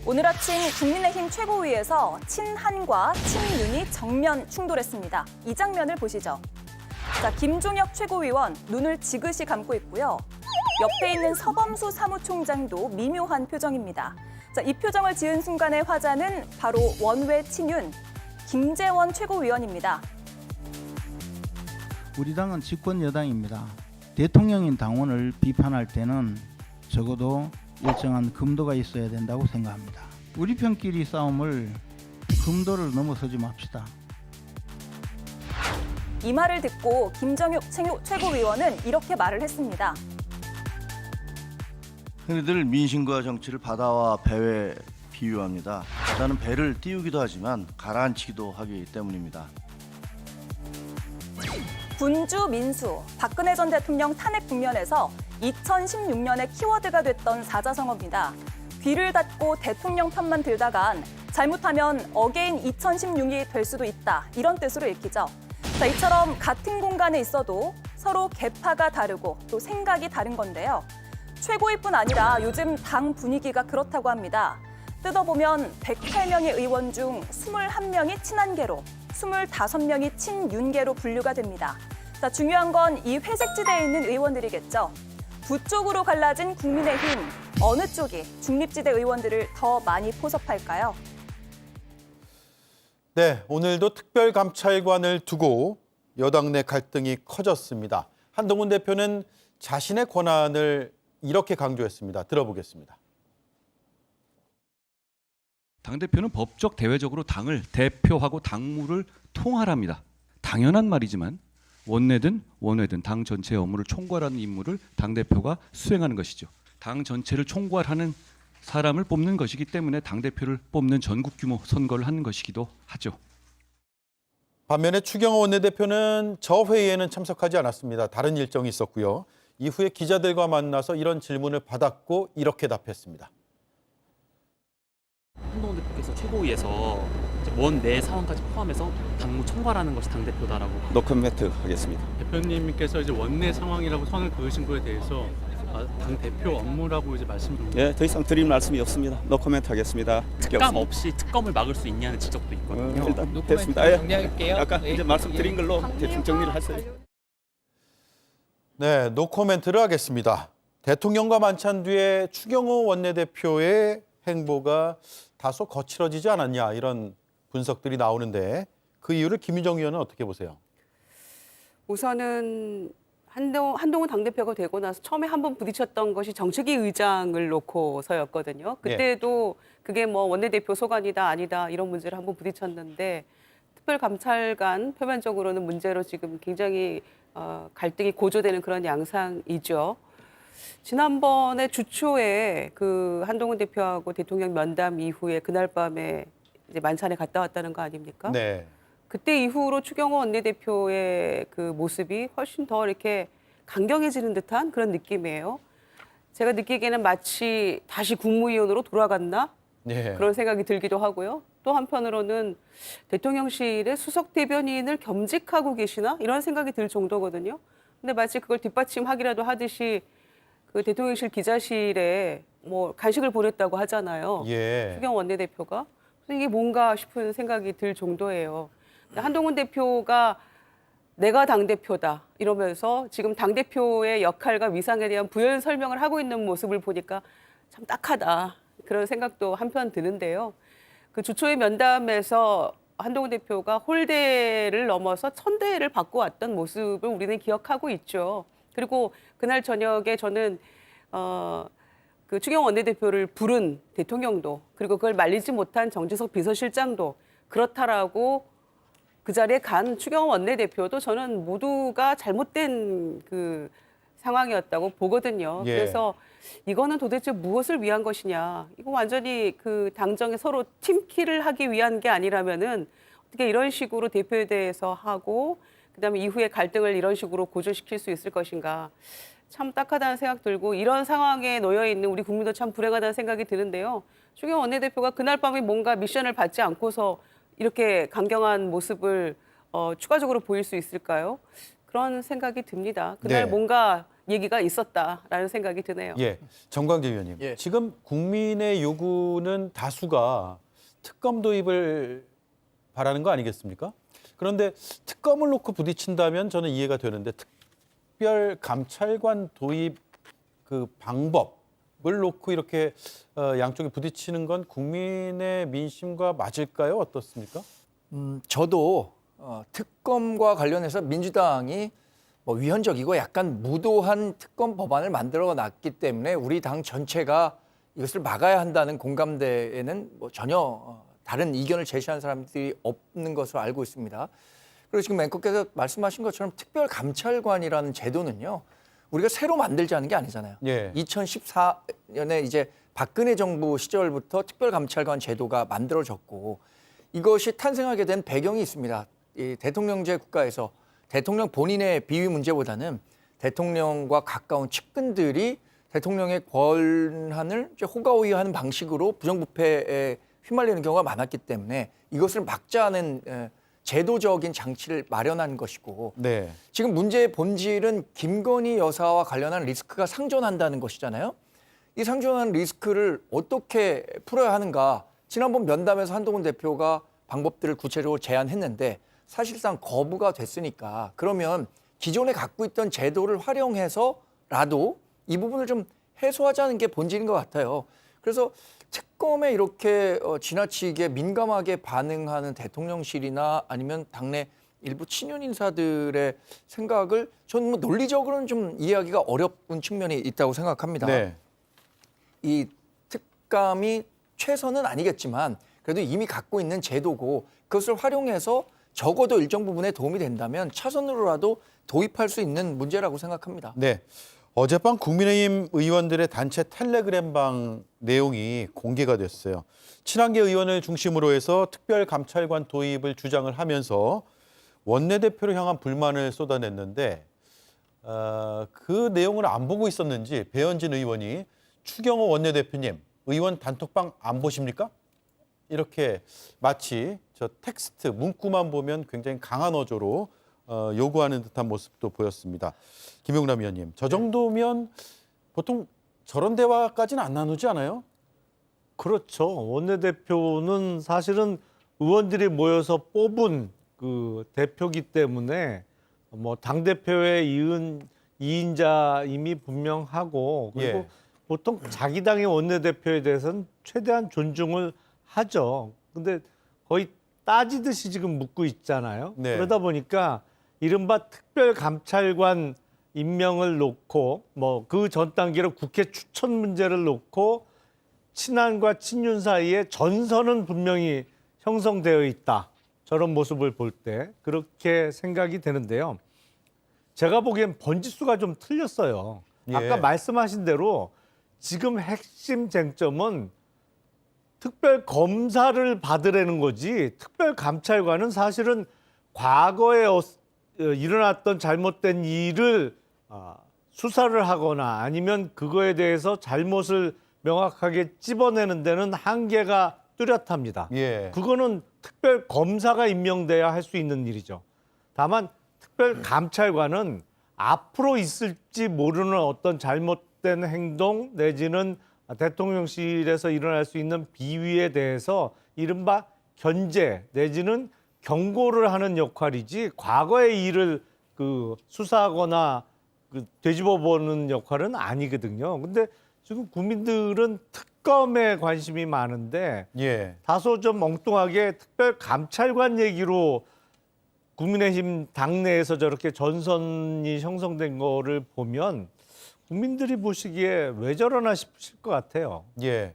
오늘 아침 국민의힘 최고위에서 친한과 친윤이 정면 충돌했습니다. 이 장면을 보시죠. 자, 김종혁 최고위원 눈을 지그시 감고 있고요. 옆에 있는 서범수 사무총장도 미묘한 표정입니다. 자, 이 표정을 지은 순간의 화자는 바로 원외 친윤 김재원 최고위원입니다. 우리 당은 집권 여당입니다. 대통령인 당원을 비판할 때는 적어도 일정한 금도가 있어야 된다고 생각합니다. 우리 편끼리 싸움을 금도를 넘어서지 맙시다. 이 말을 듣고 김정욱 최고위원은 이렇게 말을 했습니다. 흔히들 민심과 정치를 바다와 배에 비유합니다. 바다는 배를 띄우기도 하지만 가라앉히기도 하기 때문입니다. 군주 민수, 박근혜 전 대통령 탄핵 국면에서 2016년에 키워드가 됐던 사자성어입니다. 귀를 닫고 대통령 편만 들다간 잘못하면 어게인 2016이 될 수도 있다. 이런 뜻으로 읽히죠. 자, 이처럼 같은 공간에 있어도 서로 계파가 다르고 또 생각이 다른 건데요. 최고위뿐 아니라 요즘 당 분위기가 그렇다고 합니다. 뜯어보면 108명의 의원 중 21명이 친한계로, 25명이 친윤계로 분류가 됩니다. 자, 중요한 건 이 회색지대에 있는 의원들이겠죠. 부쪽으로 갈라진 국민의힘, 어느 쪽이 중립지대 의원들을 더 많이 포섭할까요? 네, 오늘도 특별감찰관을 두고 여당 내 갈등이 커졌습니다. 한동훈 대표는 자신의 권한을 이렇게 강조했습니다. 들어보겠습니다. 당대표는 법적 대외적으로 당을 대표하고 당무를 통할합니다. 당연한 말이지만 원내든 원외든 당 전체의 업무를 총괄하는 임무를 당대표가 수행하는 것이죠. 당 전체를 총괄하는 사람을 뽑는 것이기 때문에 당대표를 뽑는 전국 규모 선거를 하는 것이기도 하죠. 반면에 추경호 원내대표는 저 회의에는 참석하지 않았습니다. 다른 일정이 있었고요. 이후에 기자들과 만나서 이런 질문을 받았고 이렇게 답했습니다. 한동훈 대표께서 최고위에서 원내 상황까지 포함해서 당무 총괄하는 것이 당대표다라고. 노코멘트 하겠습니다. 대표님께서 이제 원내 상황이라고 선을 그으신 거에 대해서 당 대표 업무라고 이제 말씀 좀. 예, 더 이상 드릴 말씀이 없습니다. 노코멘트 하겠습니다. 특감 없이 특검을 막을 수 있냐는 지적도 있거든요. 일단 됐습니다. 예. 정리할게요. 아까 이제 말씀드린 걸로 대충 정리를 하세요. 네, 노코멘트를 하겠습니다. 대통령과 만찬 뒤에 추경호 원내대표의 행보가 다소 거칠어지지 않았냐 이런 분석들이 나오는데 그 이유를 김유정 의원은 어떻게 보세요? 우선은 한동훈 당대표가 되고 나서 처음에 한번 부딪혔던 것이 정책위 의장을 놓고서였거든요. 그때도 그게 뭐 원내대표 소관이다 아니다 이런 문제를 한번 부딪혔는데 특별감찰관 표면적으로는 문제로 지금 굉장히 갈등이 고조되는 그런 양상이죠. 지난번에 주초에 그 한동훈 대표하고 대통령 면담 이후에 그날 밤에 이제 만찬에 갔다 왔다는 거 아닙니까? 네. 그때 이후로 추경호 원내대표의 그 모습이 훨씬 더 이렇게 강경해지는 듯한 그런 느낌이에요. 제가 느끼기에는 마치 다시 국무위원으로 돌아갔나? 네. 그런 생각이 들기도 하고요. 또 한편으로는 대통령실의 수석 대변인을 겸직하고 계시나? 이런 생각이 들 정도거든요. 근데 마치 그걸 뒷받침하기라도 하듯이 그 대통령실 기자실에 뭐 간식을 보냈다고 하잖아요. 예. 추경호 원내대표가. 그래서 이게 뭔가 싶은 생각이 들 정도예요. 한동훈 대표가 내가 당대표다 이러면서 지금 당대표의 역할과 위상에 대한 부연 설명을 하고 있는 모습을 보니까 참 딱하다. 그런 생각도 한편 드는데요. 그 주초의 면담에서 한동훈 대표가 홀대를 넘어서 천대를 받고 왔던 모습을 우리는 기억하고 있죠. 그리고 그날 저녁에 저는 그 추경호 원내대표를 부른 대통령도 그리고 그걸 말리지 못한 정진석 비서실장도 그렇다라고 그 자리에 간 추경호 원내대표도 저는 모두가 잘못된 그 상황이었다고 보거든요. 예. 그래서 이거는 도대체 무엇을 위한 것이냐. 이거 완전히 그 당정에 서로 팀킬을 하기 위한 게 아니라면은 어떻게 이런 식으로 대표에 대해서 하고 그다음에 이후에 갈등을 이런 식으로 고조시킬 수 있을 것인가. 참 딱하다는 생각 들고 이런 상황에 놓여 있는 우리 국민도 참 불행하다는 생각이 드는데요. 추경호 원내대표가 그날 밤에 뭔가 미션을 받지 않고서 이렇게 강경한 모습을 추가적으로 보일 수 있을까요? 그런 생각이 듭니다. 그날 네. 뭔가 얘기가 있었다라는 생각이 드네요. 예, 정광재 의원님. 예. 지금 국민의 요구는 다수가 특검 도입을 바라는 거 아니겠습니까? 그런데 특검을 놓고 부딪힌다면 저는 이해가 되는데 특별 감찰관 도입 그 방법을 놓고 이렇게 양쪽이 부딪히는 건 국민의 민심과 맞을까요? 어떻습니까? 저도 특검과 관련해서 민주당이 뭐 위헌적이고 약간 무도한 특검 법안을 만들어 놨기 때문에 우리 당 전체가 이것을 막아야 한다는 공감대에는 뭐 전혀 다른 이견을 제시하는 사람들이 없는 것으로 알고 있습니다. 그리고 지금 앵커께서 말씀하신 것처럼 특별감찰관이라는 제도는요, 우리가 새로 만들자는 게 아니잖아요. 예. 2014년에 이제 박근혜 정부 시절부터 특별감찰관 제도가 만들어졌고 이것이 탄생하게 된 배경이 있습니다. 이 대통령제 국가에서 대통령 본인의 비위 문제보다는 대통령과 가까운 측근들이 대통령의 권한을 이제 호가호위하는 방식으로 부정부패에 휘말리는 경우가 많았기 때문에 이것을 막자는 제도적인 장치를 마련한 것이고 네. 지금 문제의 본질은 김건희 여사와 관련한 리스크가 상존한다는 것이잖아요. 이 상존하는 리스크를 어떻게 풀어야 하는가. 지난번 면담에서 한동훈 대표가 방법들을 구체적으로 제안했는데 사실상 거부가 됐으니까 그러면 기존에 갖고 있던 제도를 활용해서라도 이 부분을 좀 해소하자는 게 본질인 것 같아요. 그래서 특검에 이렇게 지나치게 민감하게 반응하는 대통령실이나 아니면 당내 일부 친윤 인사들의 생각을 저는 뭐 논리적으로는 좀 이해하기가 어려운 측면이 있다고 생각합니다. 네. 이 특감이 최선은 아니겠지만 그래도 이미 갖고 있는 제도고 그것을 활용해서 적어도 일정 부분에 도움이 된다면 차선으로라도 도입할 수 있는 문제라고 생각합니다. 네. 어젯밤 국민의힘 의원들의 단체 텔레그램방 내용이 공개가 됐어요. 친한계 의원을 중심으로 해서 특별감찰관 도입을 주장을 하면서 원내대표를 향한 불만을 쏟아냈는데 그 내용을 안 보고 있었는지 배현진 의원이 추경호 원내대표님 의원 단톡방 안 보십니까? 이렇게 마치 저 텍스트 문구만 보면 굉장히 강한 어조로 요구하는 듯한 모습도 보였습니다. 김용남 의원님, 저 정도면 보통 저런 대화까지는 안 나누지 않아요? 그렇죠. 원내대표는 사실은 의원들이 모여서 뽑은 그 대표기 때문에 뭐 당대표의 이인자임이 분명하고 그리고 예. 보통 자기 당의 원내대표에 대해서는 최대한 존중을 하죠. 근데 거의 따지듯이 지금 묻고 있잖아요. 네. 그러다 보니까 이른바 특별감찰관 임명을 놓고 뭐 그 전 단계로 국회 추천 문제를 놓고 친한과 친윤 사이에 전선은 분명히 형성되어 있다. 저런 모습을 볼 때 그렇게 생각이 되는데요. 제가 보기엔 번지수가 좀 틀렸어요. 예. 아까 말씀하신 대로 지금 핵심 쟁점은 특별검사를 받으라는 거지 특별감찰관은 사실은 과거에 일어났던 잘못된 일을 수사를 하거나 아니면 그거에 대해서 잘못을 명확하게 찝어내는 데는 한계가 뚜렷합니다. 예. 그거는 특별검사가 임명돼야 할 수 있는 일이죠. 다만 특별감찰관은 앞으로 있을지 모르는 어떤 잘못된 행동 내지는 대통령실에서 일어날 수 있는 비위에 대해서 이른바 견제 내지는 경고를 하는 역할이지 과거의 일을 수사하거나 되짚어보는 역할은 아니거든요. 근데 지금 국민들은 특검에 관심이 많은데 예. 다소 좀 엉뚱하게 특별감찰관 얘기로 국민의힘 당내에서 저렇게 전선이 형성된 거를 보면 국민들이 보시기에 왜 저러나 싶으실 것 같아요. 예.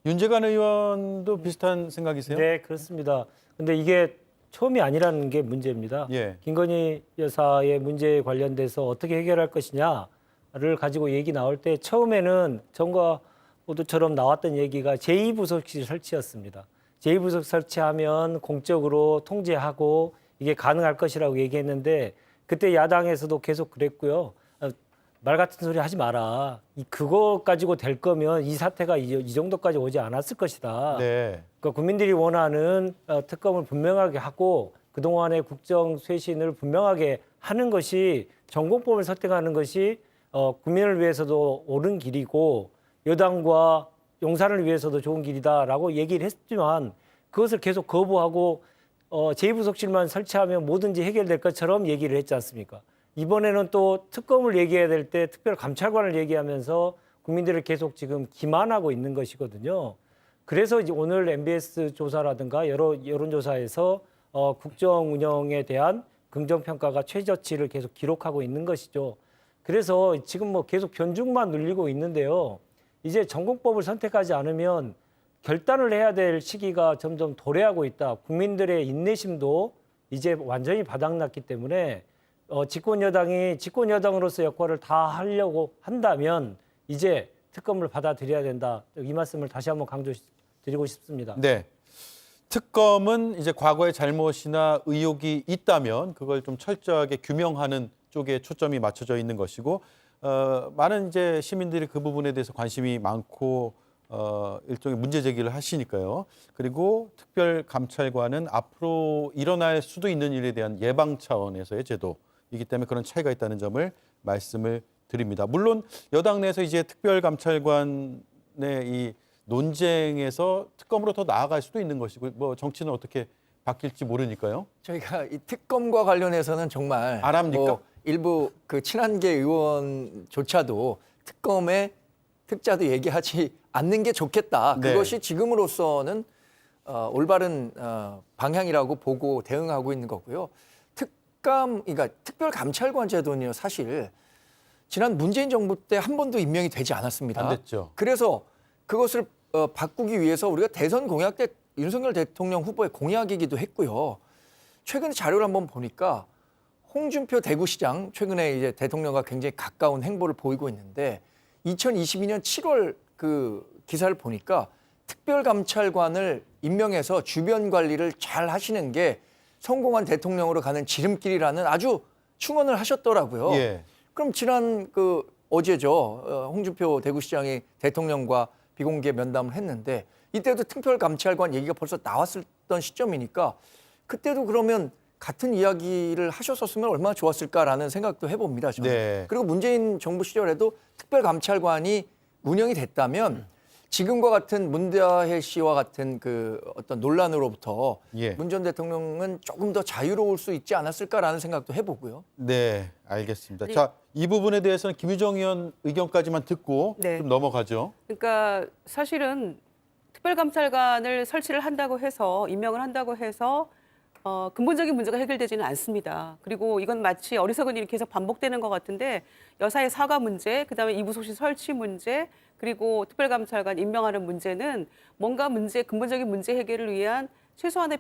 윤재관 의원도 비슷한 생각이세요? 네, 그렇습니다. 근데 이게 처음이 아니라는 게 문제입니다. 예. 김건희 여사의 문제에 관련돼서 어떻게 해결할 것이냐를 가지고 얘기 나올 때 처음에는 전과 모두처럼 나왔던 얘기가 제2부속실 설치였습니다. 제2부속 설치하면 공적으로 통제하고 이게 가능할 것이라고 얘기했는데 그때 야당에서도 계속 그랬고요. 말 같은 소리 하지 마라. 그거 가지고 될 거면 이 사태가 이 정도까지 오지 않았을 것이다. 네. 그러니까 국민들이 원하는 특검을 분명하게 하고 그동안의 국정 쇄신을 분명하게 하는 것이 전공법을 설득하는 것이 국민을 위해서도 옳은 길이고 여당과 용산을 위해서도 좋은 길이다라고 얘기를 했지만 그것을 계속 거부하고 제2부속실만 설치하면 뭐든지 해결될 것처럼 얘기를 했지 않습니까? 이번에는 또 특검을 얘기해야 될 때 특별감찰관을 얘기하면서 국민들을 계속 지금 기만하고 있는 것이거든요. 그래서 이제 오늘 MBS 조사라든가 여러 여론조사에서 국정 운영에 대한 긍정평가가 최저치를 계속 기록하고 있는 것이죠. 그래서 지금 뭐 계속 변죽만 눌리고 있는데요. 이제 전공법을 선택하지 않으면 결단을 해야 될 시기가 점점 도래하고 있다. 국민들의 인내심도 이제 완전히 바닥났기 때문에 집권 여당으로서 역할을 다 하려고 한다면 이제 특검을 받아들여야 된다. 이 말씀을 다시 한번 강조드리고 싶습니다. 네. 특검은 이제 과거의 잘못이나 의혹이 있다면 그걸 좀 철저하게 규명하는 쪽에 초점이 맞춰져 있는 것이고 많은 이제 시민들이 그 부분에 대해서 관심이 많고 일종의 문제 제기를 하시니까요. 그리고 특별감찰관은 앞으로 일어날 수도 있는 일에 대한 예방 차원에서의 제도이기 때문에 그런 차이가 있다는 점을 말씀을 드립니다. 물론 여당 내에서 이제 특별감찰관의 이 논쟁에서 특검으로 더 나아갈 수도 있는 것이고 뭐 정치는 어떻게 바뀔지 모르니까요. 저희가 이 특검과 관련해서는 정말 안 합니까? 뭐 일부 그 친한계 의원조차도 특검의 특자도 얘기하지 않는 게 좋겠다. 네. 그것이 지금으로서는 올바른 방향이라고 보고 대응하고 있는 거고요. 그러니까 특별감찰관 제도는요, 사실 지난 문재인 정부 때 한 번도 임명이 되지 않았습니다. 안 됐죠. 그래서 그것을 바꾸기 위해서 우리가 대선 공약 때 윤석열 대통령 후보의 공약이기도 했고요. 최근에 자료를 한번 보니까 홍준표 대구시장 최근에 이제 대통령과 굉장히 가까운 행보를 보이고 있는데 2022년 7월 그 기사를 보니까 특별감찰관을 임명해서 주변 관리를 잘 하시는 게 성공한 대통령으로 가는 지름길이라는 아주 충언을 하셨더라고요. 예. 그럼 지난 어제죠. 홍준표 대구시장이 대통령과 비공개 면담을 했는데 이때도 특별감찰관 얘기가 벌써 나왔었던 시점이니까 그때도 그러면 같은 이야기를 하셨었으면 얼마나 좋았을까라는 생각도 해봅니다. 저는. 네. 그리고 문재인 정부 시절에도 특별감찰관이 운영이 됐다면 지금과 같은 문다혜 씨와 같은 그 어떤 논란으로부터 예. 문 전 대통령은 조금 더 자유로울 수 있지 않았을까라는 생각도 해보고요. 네, 알겠습니다. 자, 이 부분에 대해서는 김유정 의원 의견까지만 듣고 네. 좀 넘어가죠. 그러니까 사실은 특별감찰관을 설치를 한다고 해서 임명을 한다고 해서 근본적인 문제가 해결되지는 않습니다. 그리고 이건 마치 어리석은 일이 계속 반복되는 것 같은데 여사의 사과 문제, 그다음에 이부속실 설치 문제, 그리고 특별감찰관 임명하는 문제는 뭔가 근본적인 문제 해결을 위한 최소한의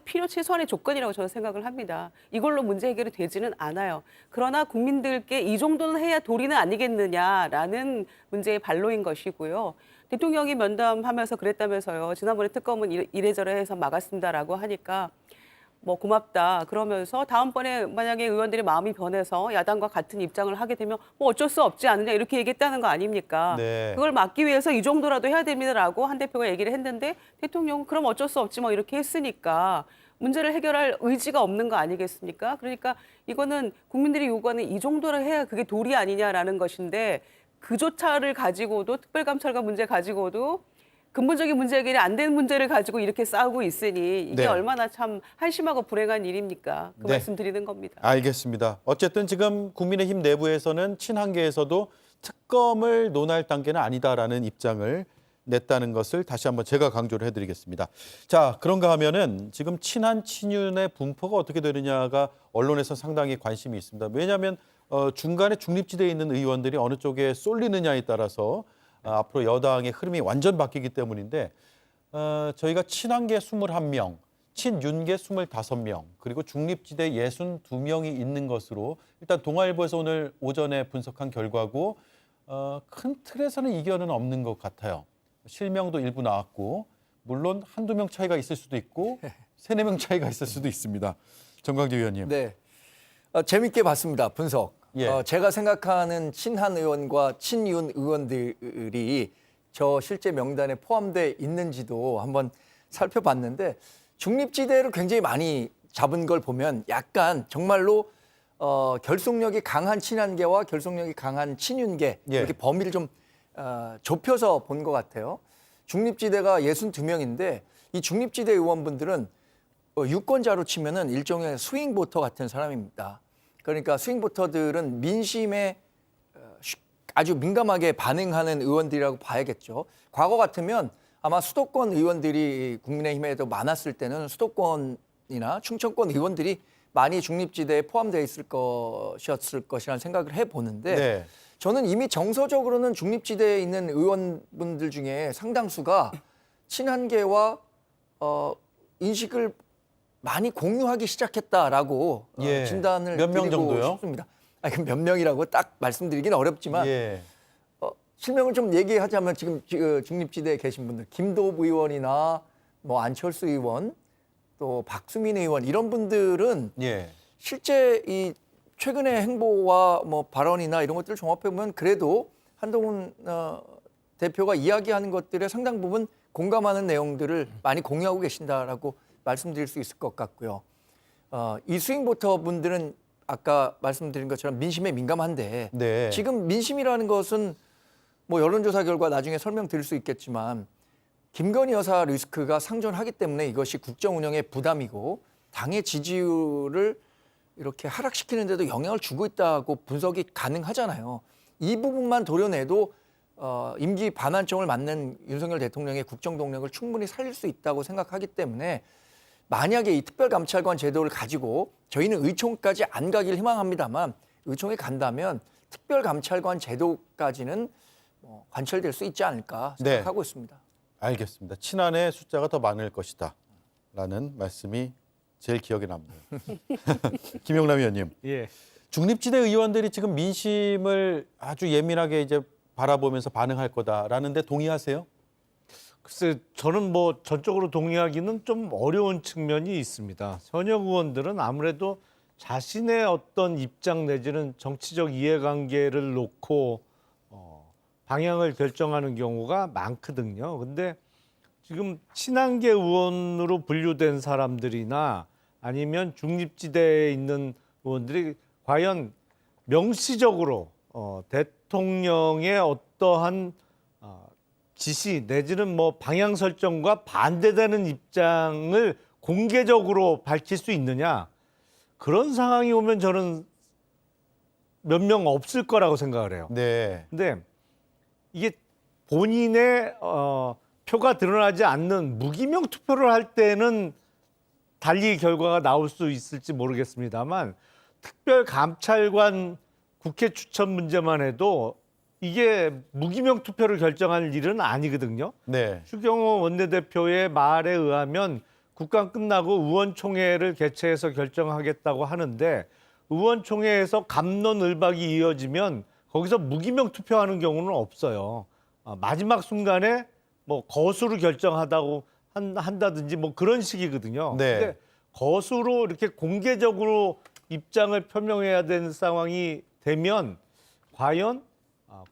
조건이라고 저는 생각을 합니다. 이걸로 문제 해결이 되지는 않아요. 그러나 국민들께 이 정도는 해야 도리는 아니겠느냐라는 문제의 반로인 것이고요. 대통령이 면담하면서 그랬다면서요. 지난번에 특검은 이래저래 해서 막았습니다라고 하니까 뭐 고맙다 그러면서 다음번에 만약에 의원들이 마음이 변해서 야당과 같은 입장을 하게 되면 뭐 어쩔 수 없지 않느냐 이렇게 얘기했다는 거 아닙니까? 네. 그걸 막기 위해서 이 정도라도 해야 됩니다라고 한 대표가 얘기를 했는데 대통령은 그럼 어쩔 수 없지 뭐 이렇게 했으니까 문제를 해결할 의지가 없는 거 아니겠습니까? 그러니까 이거는 국민들이 요구하는 이 정도를 해야 그게 도리 아니냐라는 것인데 그조차를 가지고도 특별감찰관 문제 가지고도 근본적인 문제 해결이 안 되는 문제를 가지고 이렇게 싸우고 있으니 이게 네. 얼마나 참 한심하고 불행한 일입니까? 그 네. 말씀 드리는 겁니다. 알겠습니다. 어쨌든 지금 국민의힘 내부에서는 친한계에서도 특검을 논할 단계는 아니다라는 입장을 냈다는 것을 다시 한번 제가 강조를 해드리겠습니다. 자, 그런가 하면은 지금 친한 친윤의 분포가 어떻게 되느냐가 언론에서 상당히 관심이 있습니다. 왜냐하면 중간에 중립지대에 있는 의원들이 어느 쪽에 쏠리느냐에 따라서 앞으로 여당의 흐름이 완전 바뀌기 때문인데 저희가 친한계 21명, 친윤계 25명, 그리고 중립지대 62명이 있는 것으로 일단 동아일보에서 오늘 오전에 분석한 결과고 큰 틀에서는 이견은 없는 것 같아요. 실명도 일부 나왔고 물론 한두 명 차이가 있을 수도 있고 세네 명 차이가 있을 수도 있습니다. 정광재 의원님. 네, 재밌게 봤습니다. 분석. 예. 제가 생각하는 친한 의원과 친윤 의원들이 저 실제 명단에 포함되어 있는지도 한번 살펴봤는데 중립지대를 굉장히 많이 잡은 걸 보면 약간 정말로 결속력이 강한 친한계와 결속력이 강한 친윤계 예. 이렇게 범위를 좀 좁혀서 본 것 같아요. 중립지대가 62명인데 이 중립지대 의원분들은 유권자로 치면은 일종의 스윙보터 같은 사람입니다. 그러니까 스윙보터들은 민심에 아주 민감하게 반응하는 의원들이라고 봐야겠죠. 과거 같으면 아마 수도권 의원들이 국민의힘에도 많았을 때는 수도권이나 충청권 의원들이 많이 중립지대에 포함되어 있을 것이었을 것이라는 생각을 해보는데 네. 저는 이미 정서적으로는 중립지대에 있는 의원분들 중에 상당수가 친한계와 인식을 많이 공유하기 시작했다라고 예. 진단을 몇 명 드리고 정도요? 싶습니다. 아니, 몇 명이라고 딱 말씀드리긴 어렵지만 예. 실명을 좀 얘기하자면 지금 중립지대에 계신 분들 김도읍 의원이나 뭐 안철수 의원 또 박수민 의원 이런 분들은 예. 실제 이 최근의 행보와 뭐 발언이나 이런 것들을 종합해 보면 그래도 한동훈 대표가 이야기하는 것들의 상당 부분 공감하는 내용들을 많이 공유하고 계신다라고 말씀드릴 수 있을 것 같고요. 이 스윙보터 분들은 아까 말씀드린 것처럼 민심에 민감한데 네. 지금 민심이라는 것은 뭐 여론조사 결과 나중에 설명드릴 수 있겠지만 김건희 여사 리스크가 상존하기 때문에 이것이 국정 운영의 부담이고 당의 지지율을 이렇게 하락시키는 데도 영향을 주고 있다고 분석이 가능하잖아요. 이 부분만 도려내도 임기 반환점을 맞는 윤석열 대통령의 국정 동력을 충분히 살릴 수 있다고 생각하기 때문에 만약에 이 특별감찰관 제도를 가지고 저희는 의총까지 안 가길 희망합니다만 의총에 간다면 특별감찰관 제도까지는 관철될 수 있지 않을까 생각하고 있습니다. 알겠습니다. 친한의 숫자가 더 많을 것이다 라는 말씀이 제일 기억에 남네요. 김영남 의원님. 예. 중립지대 의원들이 지금 민심을 아주 예민하게 이제 바라보면서 반응할 거다라는데 동의하세요? 글쎄 저는 뭐 전적으로 동의하기는 좀 어려운 측면이 있습니다. 현역 의원들은 아무래도 자신의 어떤 입장 내지는 정치적 이해관계를 놓고 방향을 결정하는 경우가 많거든요. 근데 지금 친한계 의원으로 분류된 사람들이나 아니면 중립지대에 있는 의원들이 과연 명시적으로 대통령의 어떠한 지시 내지는 뭐 방향 설정과 반대되는 입장을 공개적으로 밝힐 수 있느냐, 그런 상황이 오면 저는 몇 명 없을 거라고 생각을 해요. 네. 근데 이게 본인의 표가 드러나지 않는 무기명 투표를 할 때는 달리 결과가 나올 수 있을지 모르겠습니다만 특별감찰관 국회 추천 문제만 해도 이게 무기명 투표를 결정할 일은 아니거든요. 네. 추경호 원내대표의 말에 의하면 국감 끝나고 의원총회를 개최해서 결정하겠다고 하는데 의원총회에서 갑론을박이 이어지면 거기서 무기명 투표하는 경우는 없어요. 마지막 순간에 뭐 거수를 결정하다고 한다든지 뭐 그런 식이거든요. 네. 근데 거수로 이렇게 공개적으로 입장을 표명해야 되는 상황이 되면 과연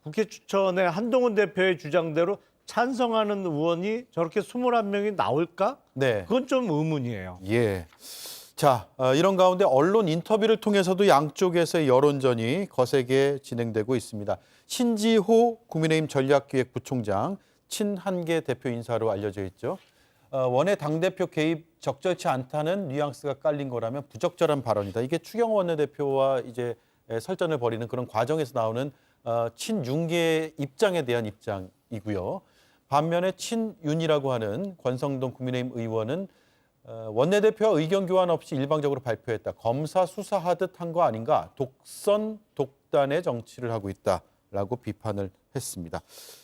국회 추천에 한동훈 대표의 주장대로 찬성하는 의원이 저렇게 21명이 나올까? 네. 그건 좀 의문이에요. 예. 자, 이런 가운데 언론 인터뷰를 통해서도 양쪽에서의 여론전이 거세게 진행되고 있습니다. 신지호 국민의힘 전략기획부총장 친한계 대표 인사로 알려져 있죠. 원외 당대표 개입 적절치 않다는 뉘앙스가 깔린 거라면 부적절한 발언이다. 이게 추경호 원내대표와 이제 설전을 벌이는 그런 과정에서 나오는 친윤계의 입장에 대한 입장이고요. 반면에 친윤이라고 하는 권성동 국민의힘 의원은 원내대표와 의견 교환 없이 일방적으로 발표했다. 검사 수사하듯 한 거 아닌가? 독선 독단의 정치를 하고 있다라고 비판을 했습니다.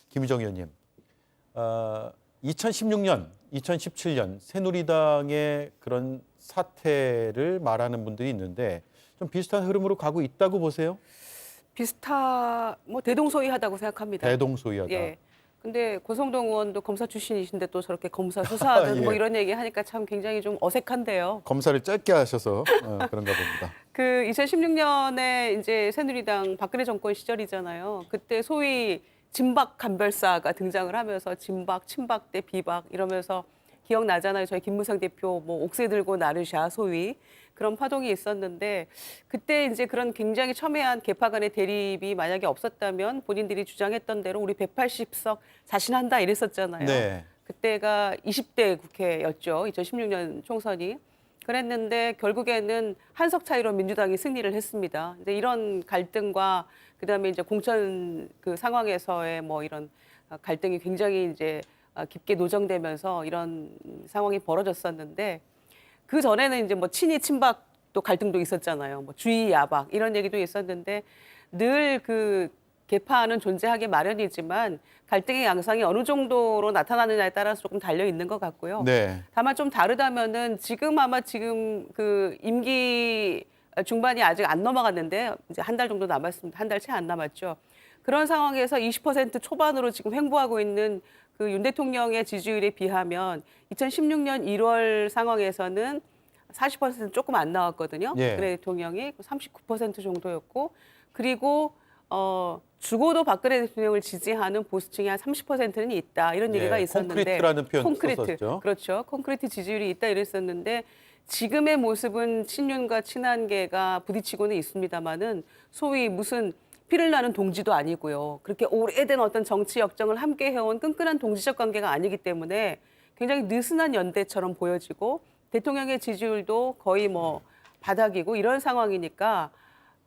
김유정 의원님, 2016년, 2017년 새누리당의 그런 사태를 말하는 분들이 있는데 좀 비슷한 흐름으로 가고 있다고 보세요? 뭐 대동소이하다고 생각합니다. 대동소이하다. 예. 근데 권성동 의원도 검사 출신이신데 또 저렇게 검사 수사하든 예. 뭐 이런 얘기 하니까 참 굉장히 좀 어색한데요. 검사를 짧게 하셔서 그런가 봅니다. 그 2016년에 이제 새누리당 박근혜 정권 시절이잖아요. 그때 소위 진박 간별사가 등장을 하면서 진박, 친박 대 비박 이러면서 기억나잖아요. 저희 김무성 대표 뭐 옥새 들고 나르샤 소위 그런 파동이 있었는데 그때 이제 그런 굉장히 첨예한 계파 간의 대립이 만약에 없었다면 본인들이 주장했던 대로 우리 180석 자신한다 이랬었잖아요. 네. 그때가 20대 국회였죠. 2016년 총선이. 그랬는데 결국에는 한 석 차이로 민주당이 승리를 했습니다. 이제 이런 갈등과 그다음에 이제 공천 그 상황에서의 뭐 이런 갈등이 굉장히 이제 깊게 노정되면서 이런 상황이 벌어졌었는데 그 전에는 이제 뭐 친이 친박 또 갈등도 있었잖아요. 뭐 주의 야박 이런 얘기도 있었는데 늘 그 계파는 존재하기 마련이지만 갈등의 양상이 어느 정도로 나타나느냐에 따라서 조금 달려 있는 것 같고요. 네. 다만 좀 다르다면은 지금 그 임기 중반이 아직 안 넘어갔는데 이제 한 달 정도 남았습니다. 한 달 채 안 남았죠. 그런 상황에서 20% 초반으로 지금 횡보하고 있는 그 윤 대통령의 지지율에 비하면 2016년 1월 상황에서는 40% 조금 안 나왔거든요. 예. 박근혜 대통령이 39% 정도였고 그리고 죽어도 박근혜 대통령을 지지하는 보수층이 한 30%는 있다 이런 얘기가 있었는데 콘크리트라는 표현 콘크리트 썼었죠. 그렇죠. 콘크리트 지지율이 있다 이랬었는데 지금의 모습은 친윤과 친한계가 부딪히고는 있습니다만은 소위 무슨 피를 나는 동지도 아니고요. 그렇게 오래된 어떤 정치 역정을 함께 해온 끈끈한 동지적 관계가 아니기 때문에 굉장히 느슨한 연대처럼 보여지고 대통령의 지지율도 거의 뭐 바닥이고 이런 상황이니까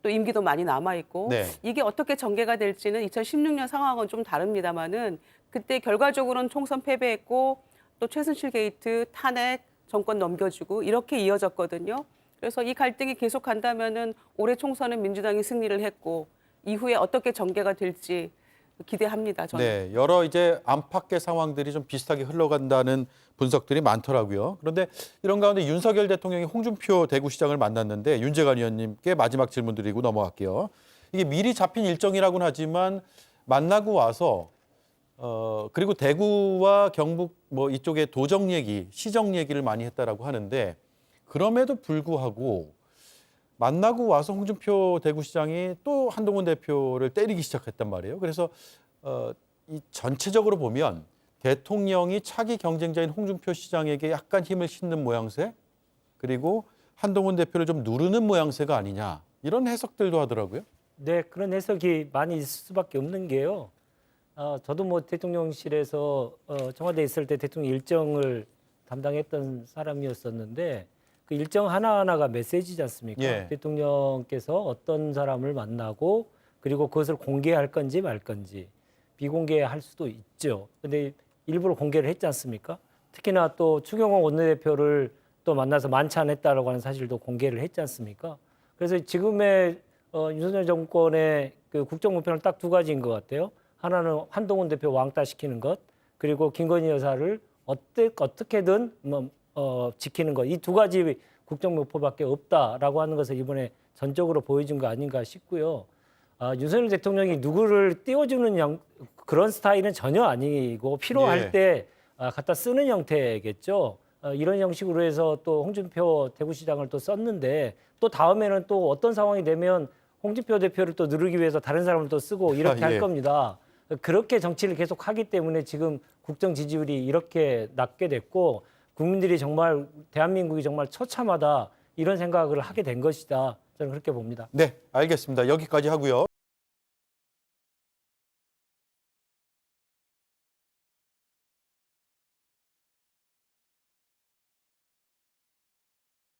또 임기도 많이 남아있고 네. 이게 어떻게 전개가 될지는 2016년 상황은 좀 다릅니다만은 그때 결과적으로는 총선 패배했고 또 최순실 게이트 탄핵 정권 넘겨주고 이렇게 이어졌거든요. 그래서 이 갈등이 계속 간다면은 올해 총선은 민주당이 승리를 했고 이후에 어떻게 전개가 될지 기대합니다. 저는. 네, 여러 이제 안팎의 상황들이 좀 비슷하게 흘러간다는 분석들이 많더라고요. 그런데 이런 가운데 윤석열 대통령이 홍준표 대구시장을 만났는데 윤재관 의원님께 마지막 질문 드리고 넘어갈게요. 이게 미리 잡힌 일정이라고는 하지만 만나고 와서 그리고 대구와 경북 뭐 이쪽에 도정 얘기, 시정 얘기를 많이 했다라고 하는데 그럼에도 불구하고 만나고 와서 홍준표 대구시장이 또 한동훈 대표를 때리기 시작했단 말이에요. 그래서 이 전체적으로 보면 대통령이 차기 경쟁자인 홍준표 시장에게 약간 힘을 싣는 모양새, 그리고 한동훈 대표를 좀 누르는 모양새가 아니냐 이런 해석들도 하더라고요. 네, 그런 해석이 많이 있을 수밖에 없는 게요. 저도 뭐 대통령실에서 청와대에 있을 때 대통령 일정을 담당했던 사람이었었는데 그 일정 하나하나가 메시지지 않습니까? 예. 대통령께서 어떤 사람을 만나고 그리고 그것을 공개할 건지 말 건지 비공개할 수도 있죠. 근데 일부러 공개를 했지 않습니까? 특히나 또 추경호 원내대표를 또 만나서 만찬했다라고 하는 사실도 공개를 했지 않습니까? 그래서 지금의 윤석열 정권의 그 국정 목표는 딱 두 가지인 것 같아요. 하나는 한동훈 대표 왕따시키는 것, 그리고 김건희 여사를 어떻게든 지키는 것. 이 두 가지 국정 목표밖에 없다라고 하는 것을 이번에 전적으로 보여준 거 아닌가 싶고요. 윤석열 대통령이 누구를 띄워주는 그런 스타일은 전혀 아니고 필요할 예. 때 갖다 쓰는 형태겠죠. 이런 형식으로 해서 또 홍준표 대구시장을 또 썼는데 또 다음에는 또 어떤 상황이 되면 홍준표 대표를 또 누르기 위해서 다른 사람을 또 쓰고 이렇게 예. 할 겁니다. 그렇게 정치를 계속 하기 때문에 지금 국정 지지율이 이렇게 낮게 됐고 국민들이 정말 대한민국이 정말 처참하다 이런 생각을 하게 된 것이다. 저는 그렇게 봅니다. 네, 알겠습니다. 여기까지 하고요.